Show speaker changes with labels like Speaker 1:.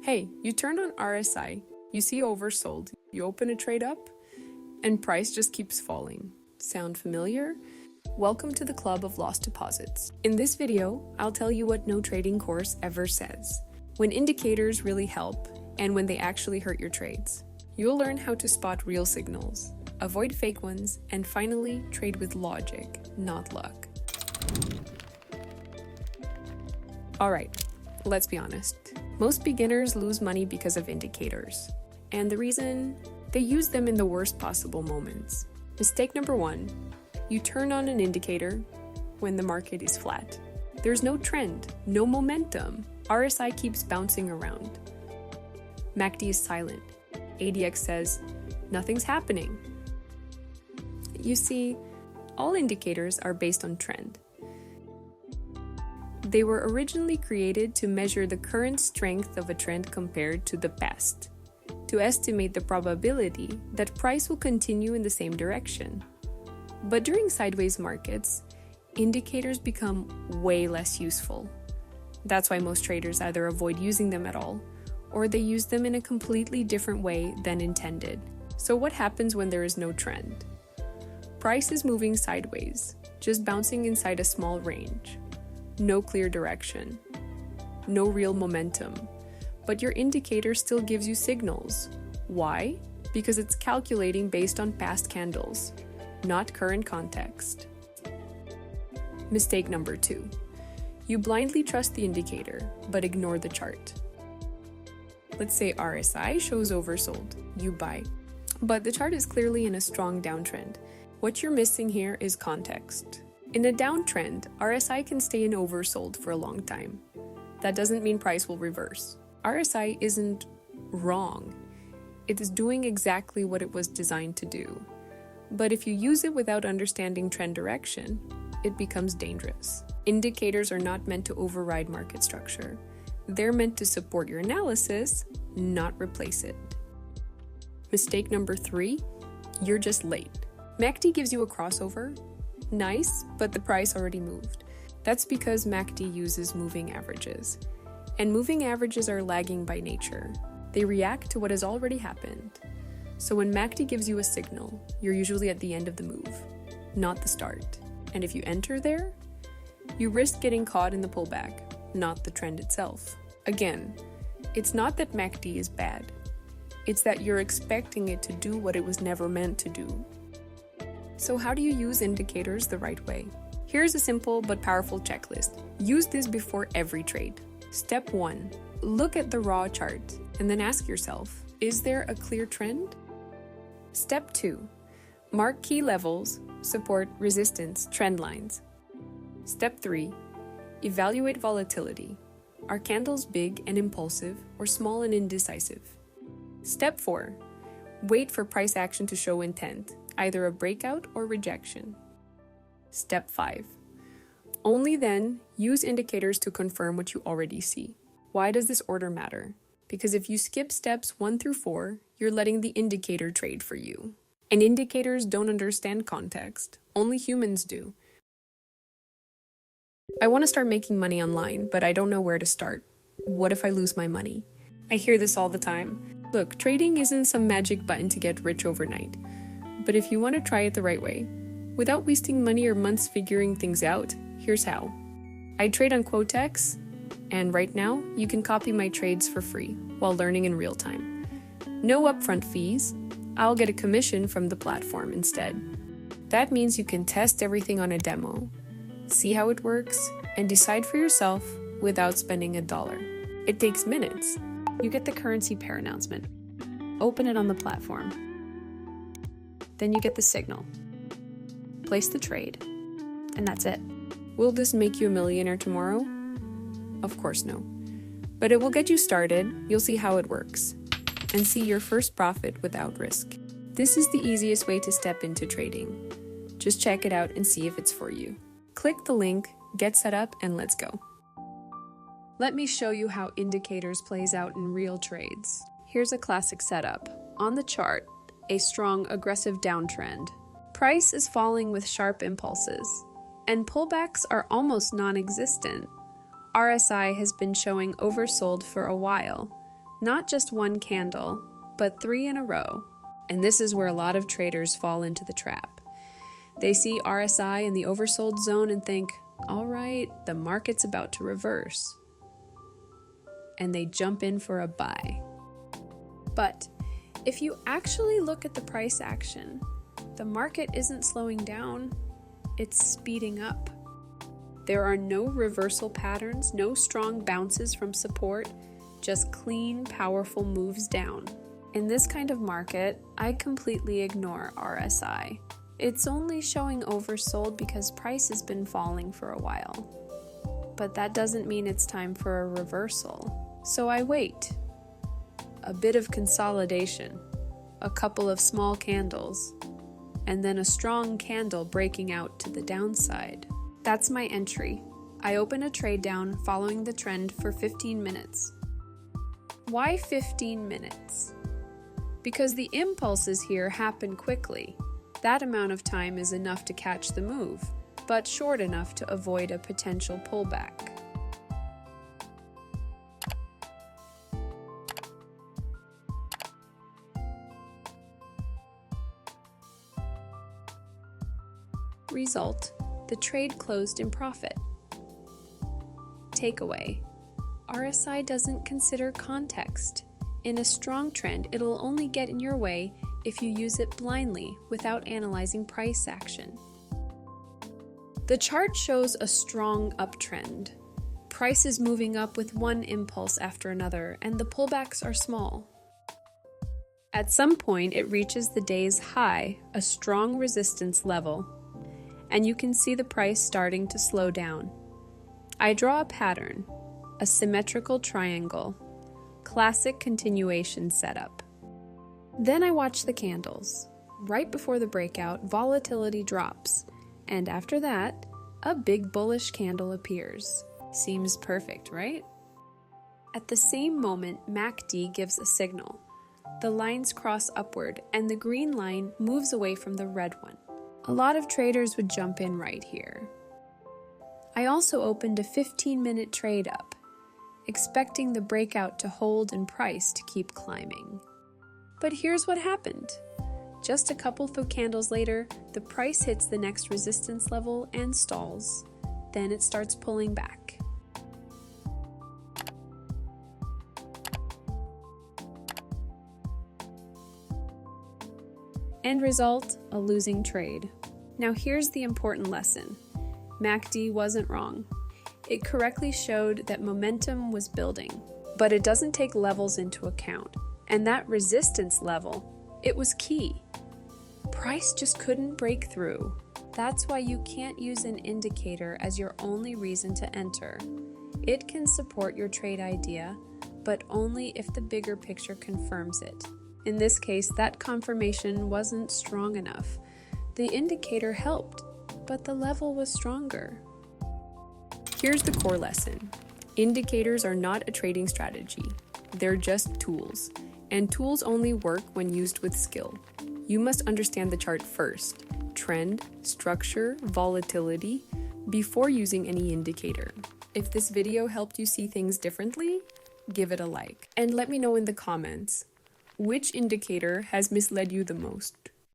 Speaker 1: Hey, you turned on RSI, you see oversold, you open a trade up, and price just keeps falling. Sound familiar? Welcome to the Club of Lost Deposits. In this video, I'll tell you what no trading course ever says, when indicators really help, and when they actually hurt your trades. You'll learn how to spot real signals, avoid fake ones, and finally, trade with logic, not luck. Alright, let's be honest. Most beginners lose money because of indicators. And the reason? They use them in the worst possible moments. Mistake number 1. You turn on an indicator when the market is flat. There's no trend, no momentum. RSI keeps bouncing around. MACD is silent. ADX says, nothing's happening. You see, all indicators are based on trend. They were originally created to measure the current strength of a trend compared to the past, to estimate the probability that price will continue in the same direction. But during sideways markets, indicators become way less useful. That's why most traders either avoid using them at all, or they use them in a completely different way than intended. So what happens when there is no trend? Price is moving sideways, just bouncing inside a small range. No clear direction, no real momentum, but your indicator still gives you signals. Why? Because it's calculating based on past candles, not current context. Mistake number 2. You blindly trust the indicator, but ignore the chart. Let's say RSI shows oversold, you buy. But the chart is clearly in a strong downtrend. What you're missing here is context. In a downtrend, RSI can stay in oversold for a long time. That doesn't mean price will reverse. RSI isn't wrong. It is doing exactly what it was designed to do. But if you use it without understanding trend direction, it becomes dangerous. Indicators are not meant to override market structure. They're meant to support your analysis, not replace it. Mistake number 3, you're just late. MACD gives you a crossover. Nice, but the price already moved. That's because MACD uses moving averages. And moving averages are lagging by nature. They react to what has already happened. So when MACD gives you a signal, you're usually at the end of the move, not the start. And if you enter there, you risk getting caught in the pullback, not the trend itself. Again, it's not that MACD is bad. It's that you're expecting it to do what it was never meant to do. So how do you use indicators the right way? Here's a simple but powerful checklist. Use this before every trade. Step 1. Look at the raw chart and then ask yourself, is there a clear trend? Step 2. Mark key levels, support, resistance, trend lines. Step 3. Evaluate volatility. Are candles big and impulsive or small and indecisive? Step 4. Wait for price action to show intent, either a breakout or rejection. Step 5. Only then use indicators to confirm what you already see. Why does this order matter? Because if you skip steps 1 through 4, you're letting the indicator trade for you. And indicators don't understand context. Only humans do. I want to start making money online, but I don't know where to start. What if I lose my money? I hear this all the time. Look, trading isn't some magic button to get rich overnight. But if you want to try it the right way, without wasting money or months figuring things out, here's how. I trade on Quotex, and right now, you can copy my trades for free while learning in real time. No upfront fees. I'll get a commission from the platform instead. That means you can test everything on a demo, see how it works, and decide for yourself without spending $1. It takes minutes. You get the currency pair announcement. Open it on the platform. Then you get the signal. Place the trade. And that's it. Will this make you a millionaire tomorrow? Of course no. But it will get you started, you'll see how it works, and see your first profit without risk. This is the easiest way to step into trading. Just check it out and see if it's for you. Click the link, get set up, and let's go. Let me show you how indicators plays out in real trades. Here's a classic setup. On the chart, a strong, aggressive downtrend. Price is falling with sharp impulses, and pullbacks are almost non-existent. RSI has been showing oversold for a while, Not just one candle, but 3 in a row. And this is where a lot of traders fall into the trap. They see RSI in the oversold zone and think, all right, the market's about to reverse. And they jump in for a buy. But if you actually look at the price action, the market isn't slowing down, it's speeding up. There are no reversal patterns, no strong bounces from support, just clean, powerful moves down. In this kind of market, I completely ignore RSI. It's only showing oversold because price has been falling for a while. But that doesn't mean it's time for a reversal. So I wait. A bit of consolidation, a couple of small candles, and then a strong candle breaking out to the downside. That's my entry. I open a trade down following the trend for 15 minutes. Why 15 minutes? Because the impulses here happen quickly. That amount of time is enough to catch the move, but short enough to avoid a potential pullback. Result: the trade closed in profit. Takeaway: RSI doesn't consider context. In a strong trend, it'll only get in your way if you use it blindly without analyzing price action. The chart shows a strong uptrend. Price is moving up with one impulse after another, and the pullbacks are small. At some point, it reaches the day's high, a strong resistance level, and you can see the price starting to slow down. I draw a pattern, a symmetrical triangle, classic continuation setup. Then I watch the candles. Right before the breakout, volatility drops, and after that, a big bullish candle appears. Seems perfect, right? At the same moment, MACD gives a signal. The lines cross upward, and the green line moves away from the red one. A lot of traders would jump in right here. I also opened a 15-minute trade up, expecting the breakout to hold and price to keep climbing. But here's what happened. Just a couple of candles later, the price hits the next resistance level and stalls. Then it starts pulling back. End result, a losing trade. Now here's the important lesson. MACD wasn't wrong. It correctly showed that momentum was building, but it doesn't take levels into account. And that resistance level, it was key. Price just couldn't break through. That's why you can't use an indicator as your only reason to enter. It can support your trade idea, but only if the bigger picture confirms it. In this case, that confirmation wasn't strong enough. The indicator helped, but the level was stronger. Here's the core lesson. Indicators are not a trading strategy. They're just tools. And tools only work when used with skill. You must understand the chart first, trend, structure, volatility, before using any indicator. If this video helped you see things differently, give it a like. And let me know in the comments, which indicator has misled you the most?